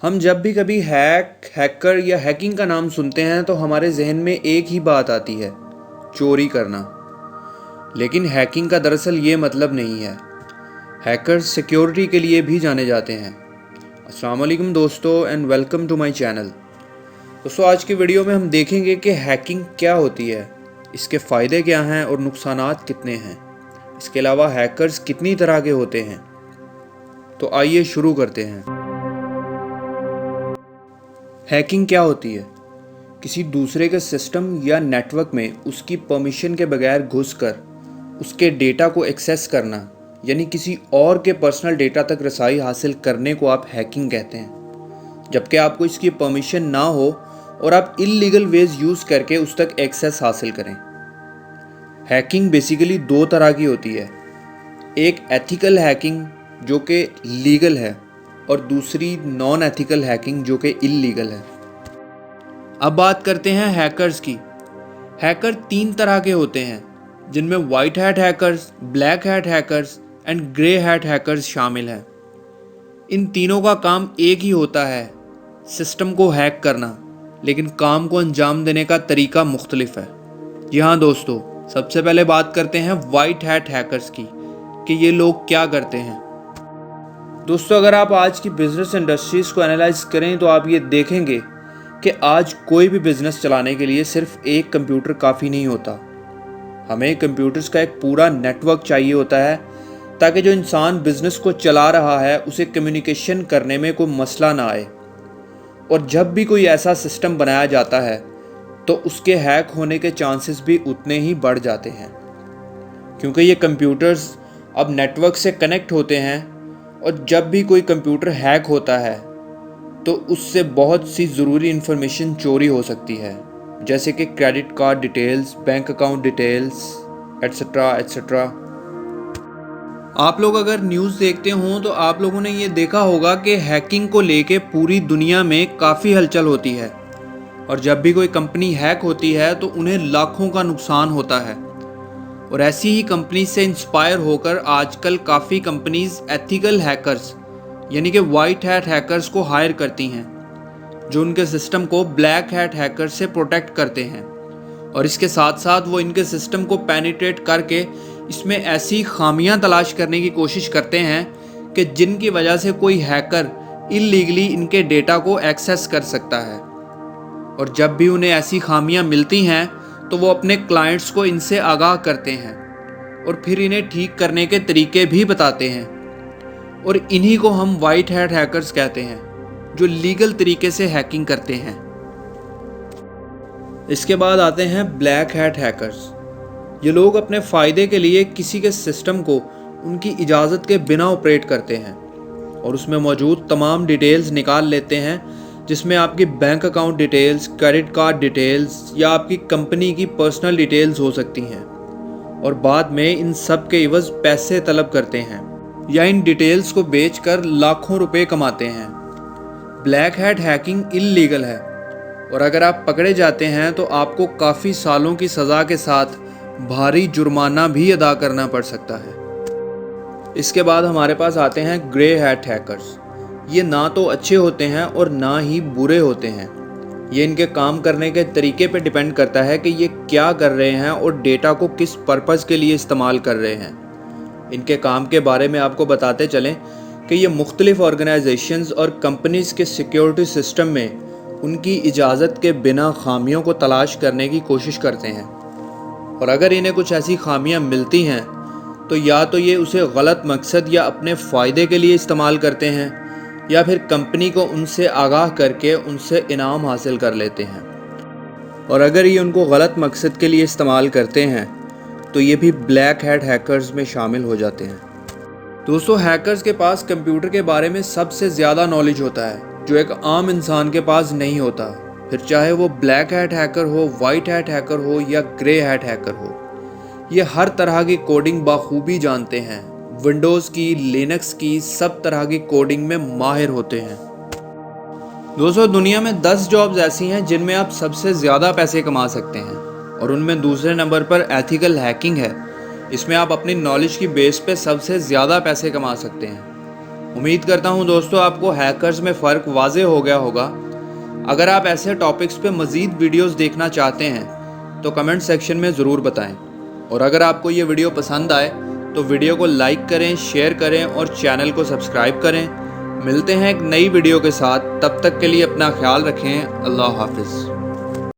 हम जब भी कभी हैकर या हैकिंग का नाम सुनते हैं तो हमारे जहन में एक ही बात आती है, चोरी करना। लेकिन हैकिंग का दरअसल ये मतलब नहीं है। हैकर्स सिक्योरिटी के लिए भी जाने जाते हैं। अस्सलाम वालेकुम दोस्तों and welcome to my channel. दोस्तों, आज की वीडियो में हम देखेंगे कि हैकिंग क्या होती है, इसके फ़ायदे क्या हैं और नुकसानात कितने हैं। इसके अलावा हैकर्स कितनी तरह के होते हैं। तो आइए शुरू करते हैं। हैकिंग क्या होती है? किसी दूसरे के सिस्टम या नेटवर्क में उसकी परमिशन के बगैर घुसकर उसके डेटा को एक्सेस करना, यानी किसी और के पर्सनल डेटा तक रसाई हासिल करने को आप हैकिंग कहते हैं, जबकि आपको इसकी परमिशन ना हो और आप इल्लीगल वेज यूज़ करके उस तक एक्सेस हासिल करें। हैकिंग बेसिकली दो तरह की होती है, एक एथिकल हैकिंग जो कि लीगल है और दूसरी नॉन एथिकल हैकिंग जो कि इल्लीगल है। अब बात करते हैं हैकर्स की। हैकर तीन तरह के होते हैं, जिनमें white hat hackers, black hat hackers and grey hat hackers शामिल हैं। इन तीनों का काम एक ही होता है, सिस्टम को हैक करना, लेकिन काम को अंजाम देने का तरीका मुख्तलिफ है। जी हाँ दोस्तों, सबसे पहले बात करते हैं वाइट हैट हैकर्स की कि ये लोग क्या करते हैं। दोस्तों, अगर आप आज की बिजनेस इंडस्ट्रीज़ को एनालाइज करें तो आप ये देखेंगे कि आज कोई भी बिज़नेस चलाने के लिए सिर्फ एक कंप्यूटर काफ़ी नहीं होता। हमें कंप्यूटर्स का एक पूरा नेटवर्क चाहिए होता है ताकि जो इंसान बिज़नेस को चला रहा है उसे कम्युनिकेशन करने में कोई मसला ना आए। और जब भी कोई ऐसा सिस्टम बनाया जाता है तो उसके हैक होने के चांसेस भी उतने ही बढ़ जाते हैं, क्योंकि ये कंप्यूटर्स अब नेटवर्क से कनेक्ट होते हैं और जब भी कोई कंप्यूटर हैक होता है तो उससे बहुत सी ज़रूरी इन्फॉर्मेशन चोरी हो सकती है, जैसे कि credit card details, bank account details, etcetera etcetera. आप लोग अगर न्यूज़ देखते हों तो आप लोगों ने ये देखा होगा कि हैकिंग को लेके पूरी दुनिया में काफ़ी हलचल होती है, और जब भी कोई कंपनी हैक होती है तो उन्हें लाखों का नुकसान होता है। और ऐसी ही कंपनी से इंस्पायर होकर आजकल काफ़ी कंपनीज एथिकल हैकर्स यानी कि वाइट हैट हैकर्स को हायर करती हैं, जो उनके सिस्टम को ब्लैक हैट हैकर्स से प्रोटेक्ट करते हैं। और इसके साथ साथ वो इनके सिस्टम को पेनिट्रेट करके इसमें ऐसी खामियां तलाश करने की कोशिश करते हैं कि जिनकी वजह से कोई हैकर इल्लीगली इनके डेटा को एक्सेस कर सकता है। और जब भी उन्हें ऐसी खामियां मिलती हैं तो वो अपने क्लाइंट्स को इनसे आगाह करते हैं और फिर इन्हें ठीक करने के तरीके भी बताते हैं। और इन्हीं को हम वाइट हैट हैकर्स कहते हैं, जो लीगल तरीके से हैकिंग करते हैं। इसके बाद आते हैं ब्लैक हैट हैकर्स। ये लोग अपने फ़ायदे के लिए किसी के सिस्टम को उनकी इजाज़त के बिना ऑपरेट करते हैं और उसमें मौजूद तमाम डिटेल्स निकाल लेते हैं, जिसमें आपकी bank account details, credit card details या आपकी कंपनी की पर्सनल डिटेल्स हो सकती हैं, और बाद में इन सब के इवज़ पैसे तलब करते हैं या इन डिटेल्स को बेचकर लाखों रुपए कमाते हैं। ब्लैक हैट हैकिंग इल्लीगल है, और अगर आप पकड़े जाते हैं तो आपको काफ़ी सालों की सज़ा के साथ भारी जुर्माना भी अदा करना पड़ सकता है। इसके बाद हमारे पास आते हैं ग्रे हैट हैकर्स। ये ना तो अच्छे होते हैं और ना ही बुरे होते हैं। ये इनके काम करने के तरीके पे डिपेंड करता है कि ये क्या कर रहे हैं और डेटा को किस पर्पज़ के लिए इस्तेमाल कर रहे हैं। इनके काम के बारे में आपको बताते चलें कि ये मुख्तलिफ ऑर्गेनाइजेशंस और कंपनीज़ के सिक्योरिटी सिस्टम में उनकी इजाज़त के बिना खामियों को तलाश करने की कोशिश करते हैं, और अगर इन्हें कुछ ऐसी खामियां मिलती हैं तो या तो ये उसे गलत मकसद या अपने फ़ायदे के लिए इस्तेमाल करते हैं, या फिर कंपनी को उनसे आगाह करके उनसे इनाम हासिल कर लेते हैं। और अगर ये उनको गलत मकसद के लिए इस्तेमाल करते हैं तो ये भी ब्लैक हैट हैकर्स में शामिल हो जाते हैं। दोस्तों, हैकर्स के पास कंप्यूटर के बारे में सबसे ज़्यादा नॉलेज होता है, जो एक आम इंसान के पास नहीं होता, फिर चाहे वो ब्लैक हैट हैकर हो, वाइट हैट हैकर हो या ग्रे हैट हैकर हो। ये हर तरह की कोडिंग बाखूबी जानते हैं, विंडोज़ की, लिनक्स की, सब तरह की कोडिंग में माहिर होते हैं। दोस्तों, दुनिया में 10 जॉब्स ऐसी हैं जिनमें आप सबसे ज़्यादा पैसे कमा सकते हैं, और उनमें दूसरे नंबर पर एथिकल हैकिंग है। इसमें आप अपनी नॉलेज की बेस पे सबसे ज़्यादा पैसे कमा सकते हैं। امید کرتا ہوں دوستو آپ کو ہیکرز میں فرق واضح ہو گیا ہوگا۔ اگر آپ ایسے ٹاپکس پہ مزید ویڈیوز دیکھنا چاہتے ہیں تو کمنٹ سیکشن میں ضرور بتائیں، اور اگر آپ کو یہ ویڈیو پسند آئے تو ویڈیو کو لائک کریں، شیئر کریں اور چینل کو سبسکرائب کریں۔ ملتے ہیں ایک نئی ویڈیو کے ساتھ، تب تک کے لیے اپنا خیال رکھیں۔ اللہ حافظ۔